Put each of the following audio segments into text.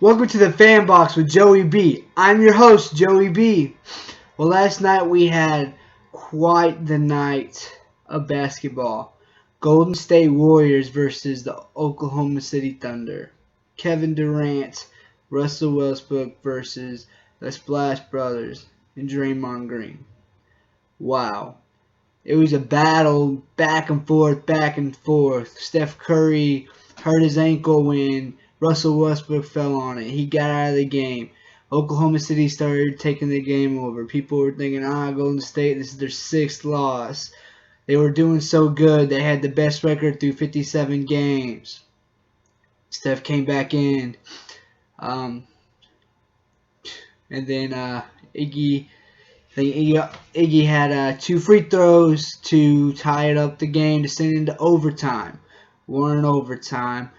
Welcome to the Fan Box with Joey B. I'm your host, Joey B. Well, last night we had quite the night of basketball. Golden State Warriors versus the Oklahoma City Thunder. Kevin Durant, Russell Westbrook versus the Splash Brothers and Draymond Green. Wow. It was a battle, back and forth, back and forth. Steph Curry hurt his ankle when Russell Westbrook fell on it. He got out of the game. Oklahoma City started taking the game over. People were thinking, Golden State, this is their 6th loss. They were doing so good. They had the best record through 57 games. Steph came back in. And then Iggy had 2 free throws to tie it up the game to send it into overtime. We're in overtime.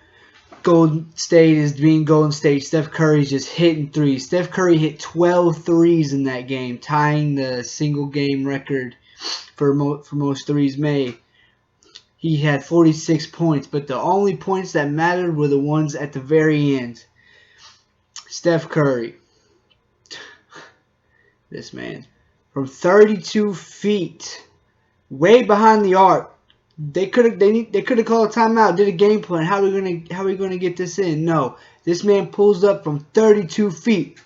Golden State is being Golden State. Steph Curry's just hitting threes. Steph Curry hit 12 threes in that game, tying the single game record for most threes made. He had 46 points, but the only points that mattered were the ones at the very end. Steph Curry. This man. From 32 feet, way behind the arc. They could have called a timeout, did a game plan. How are we gonna get this in? No. This man pulls up from 32 feet.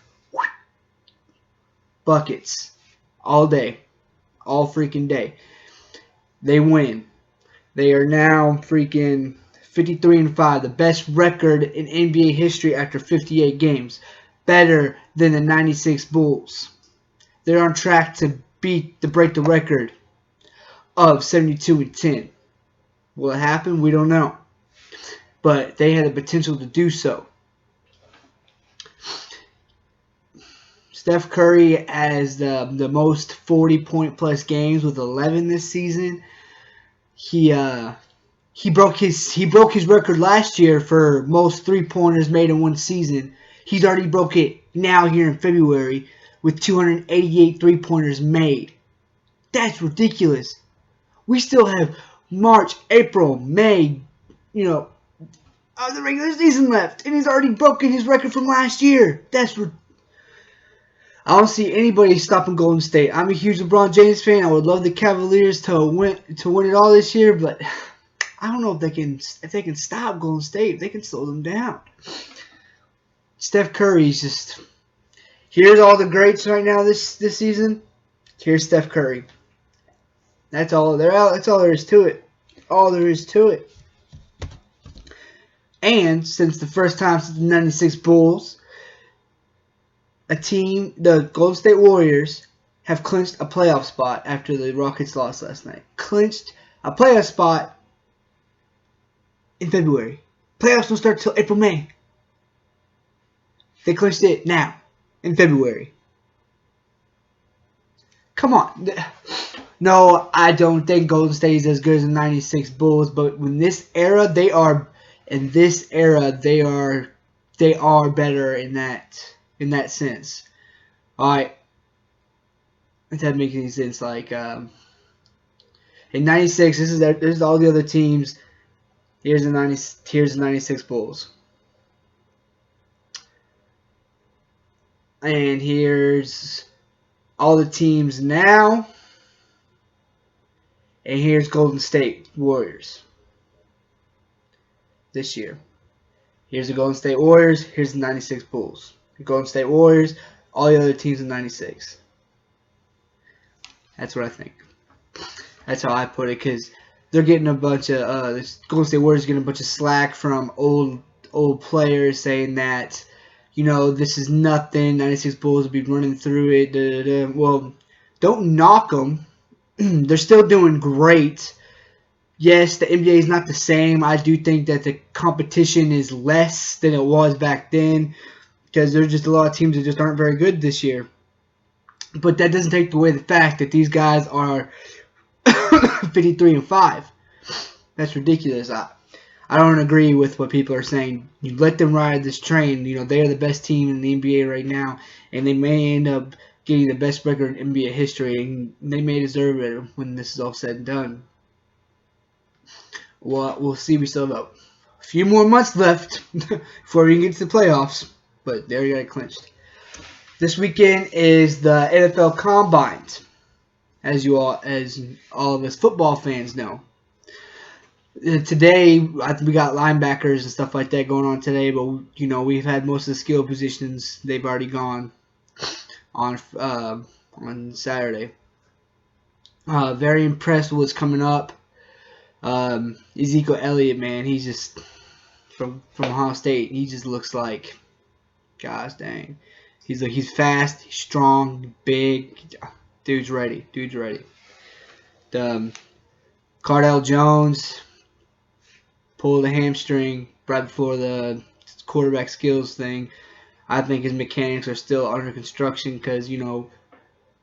Buckets. All day. All freaking day. They win. They are now freaking 53-5, the best record in NBA history after 58 games. Better than the 96 Bulls. They're on track to break the record of 72-10. Will it happen? We don't know. But they had the potential to do so. Steph Curry has the most 40-point plus games with 11 this season. He broke his record last year for most 3-pointers made in one season. He's already broke it now here in February with 288 3-pointers made. That's ridiculous. We still have March, April, May, the regular season left, and he's already broken his record from last year. I don't see anybody stopping Golden State. I'm a huge LeBron James fan. I would love the Cavaliers to win it all this year, but I don't know if they can stop Golden State. If they can slow them down. Steph Curry's just here's all the greats right now this season. Here's Steph Curry. That's all there is to it. All there is to it. And since the first time since the 96 Bulls, the Golden State Warriors, have clinched a playoff spot after the Rockets lost last night. Clinched a playoff spot in February. Playoffs don't start till April, May. They clinched it now, in February. Come on. No, I don't think Golden State is as good as the 96 Bulls, but in this era, they are better in that sense. All right. If that makes any sense, like in 96, this is all the other teams. Here's the 96 Bulls. And here's all the teams now. And here's Golden State Warriors this year. Here's the Golden State Warriors. Here's the 96 Bulls. The Golden State Warriors, all the other teams in 96. That's what I think. That's how I put it, because they're getting a bunch of this Golden State Warriors getting a bunch of slack from old players saying that, this is nothing. 96 Bulls will be running through it. Da, da, da. Well, don't knock them. They're still doing great. Yes, the NBA is not the same. I do think that the competition is less than it was back then, because there's just a lot of teams that just aren't very good this year. But that doesn't take away the fact that these guys are 53-5. That's ridiculous. I don't agree with what people are saying. You let them ride this train. They are the best team in the NBA right now, and they may end up getting the best record in NBA history, and they may deserve it when this is all said and done. Well, we'll see. We still have a few more months left before we can get to the playoffs. but they already got it clinched. This weekend is the NFL Combine, as all of us football fans know. Today, I think we got linebackers and stuff like that going on today, but we've had most of the skill positions. They've already gone on Saturday. Very impressed with what's coming up. Ezekiel Elliott, man, he's just from Ohio State. He just looks like, gosh dang, he's fast, he's strong, big. Dude's ready. Cardell Jones pulled a hamstring right before the quarterback skills thing. I think his mechanics are still under construction because,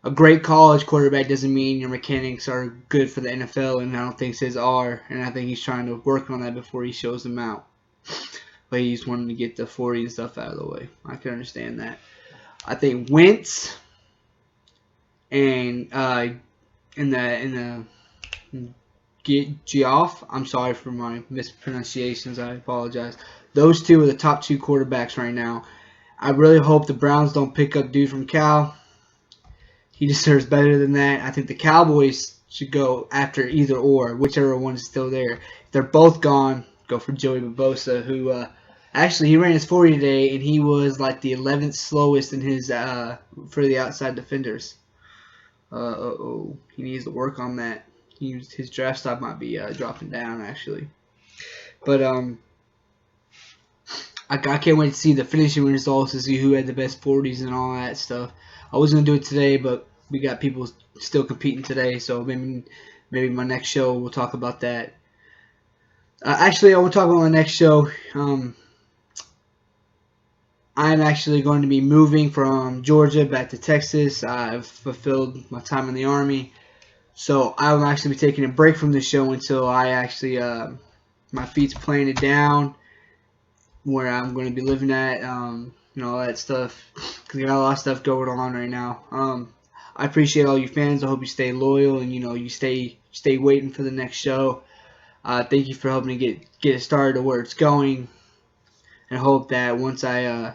a great college quarterback doesn't mean your mechanics are good for the NFL, and I don't think his are. And I think he's trying to work on that before he shows them out. But he's wanting to get the 40 and stuff out of the way. I can understand that. I think Wentz and Geoff, I'm sorry for my mispronunciations. I apologize. Those two are the top two quarterbacks right now. I really hope the Browns don't pick up dude from Cal. He deserves better than that. I think the Cowboys should go after either or, whichever one is still there. If they're both gone, go for Joey Bosa, who actually he ran his 40 today, and he was like the 11th slowest in his for the outside defenders. He needs to work on that. His draft stock might be dropping down actually, but I can't wait to see the finishing results to see who had the best 40s and all that stuff. I was gonna do it today, but we got people still competing today, so maybe my next show we'll talk about that. Actually, I will talk about my next show. I'm actually going to be moving from Georgia back to Texas. I've fulfilled my time in the Army. So I'll actually be taking a break from the show until I actually, my feet's planted down where I'm going to be living at, all that stuff. Because I got a lot of stuff going on right now. I appreciate all you fans. I hope you stay loyal and, you stay waiting for the next show. Thank you for helping to get it started to where it's going. And I hope that once I'm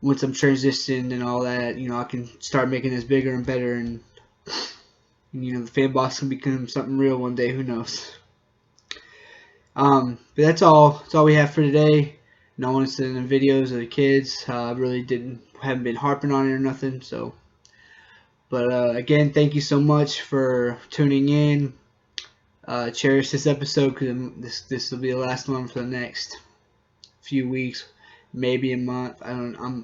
transitioned and all that, I can start making this bigger and better, and the fan box can become something real one day. Who knows? But that's all. That's all we have for today. No one's sending videos of the kids. Haven't been harping on it or nothing. So, but again, thank you so much for tuning in. Cherish this episode because this will be the last one for the next few weeks, maybe a month. I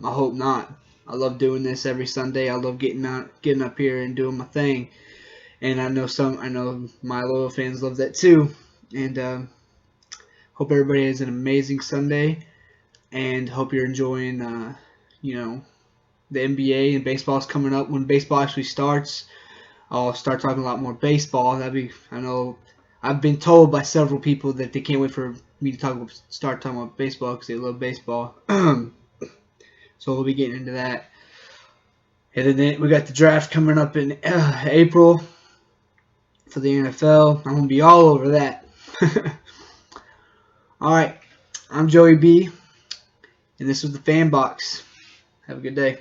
hope not. I love doing this every Sunday. I love getting up here and doing my thing. And I know my loyal fans love that too. And hope everybody has an amazing Sunday. And hope you're enjoying, the NBA and baseball's coming up. When baseball actually starts, I'll start talking a lot more baseball. I know I've been told by several people that they can't wait for me to start talking about baseball because they love baseball. So we'll be getting into that. And then we got the draft coming up in April for the NFL. I'm going to be all over that. Alright, I'm Joey B, and this was the Fan Box. Have a good day.